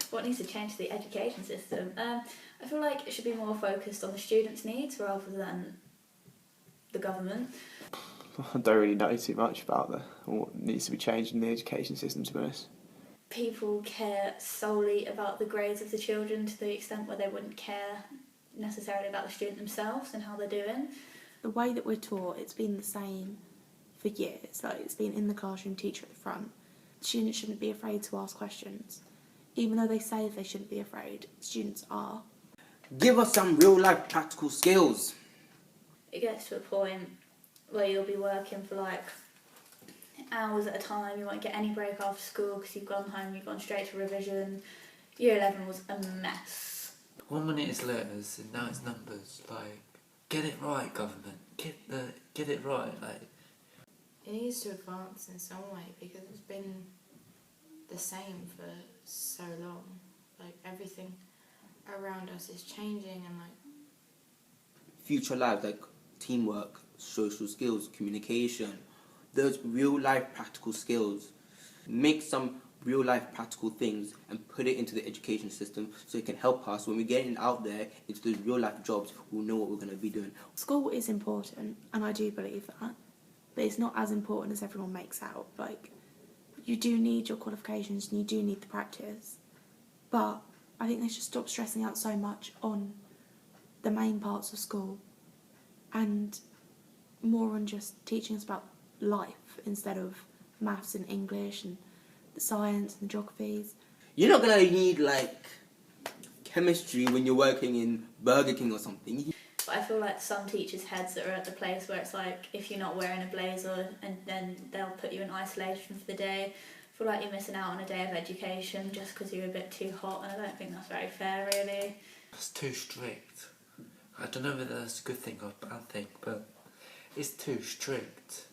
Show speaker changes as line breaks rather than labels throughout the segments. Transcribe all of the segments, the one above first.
What needs to change to the education system? I feel like it should be more focused on the students' needs rather than the government.
I don't really know too much about what needs to be changed in the education system, to be honest.
People care solely about the grades of the children to the extent where they wouldn't care necessarily about the student themselves and how they're doing.
The way that we're taught, it's been the same for years. Like, it's been in the classroom, teacher at the front. Students shouldn't be afraid to ask questions. Even though they say they shouldn't be afraid, students are.
Give us some real life practical skills.
It gets to a point where you'll be working for like hours at a time, you won't get any break after school because you've gone home, you've gone straight to revision. Year 11 was a mess.
1 minute it's letters and now it's numbers. Like, get it right, government. Get it right. Like,
it needs to advance in some way because it's been the same for so long. Like, everything around us is changing, and like
Future lives like teamwork, social skills, communication, those real life practical skills. Make some real life practical things and put it into the education system so it can help us when we're getting out there into those real life jobs. We'll know what we're going to be doing.
School is important, and I do believe that, but it's not as important as everyone makes out. Like, you do need your qualifications and you do need the practice, but I think they should stop stressing out so much on the main parts of school and more on just teaching us about life instead of maths and English and the science and the geographies.
You're not going to need like chemistry when you're working in Burger King or something.
But I feel like some teachers' heads are at the place where it's like, if you're not wearing a blazer, and then they'll put you in isolation for the day. I feel like you're missing out on a day of education just because you're a bit too hot, and I don't think that's very fair, really.
it's too strict. I don't know whether that's a good thing or a bad thing, but it's too strict.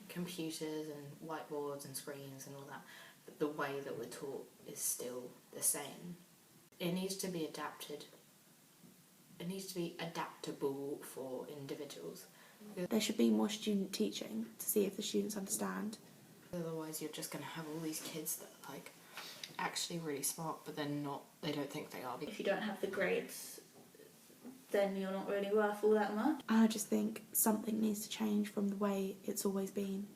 computers and whiteboards and screens and all that, but the way that we're taught is still the same. It needs to be adapted. It needs to be adaptable for individuals.
There should be more student teaching to see if the students understand.
Otherwise you're just going to have all these kids that are like actually really smart, but they're not, they don't think they are.
If you don't have the grades, then you're not really worth all that much.
And I just think something needs to change from the way it's always been.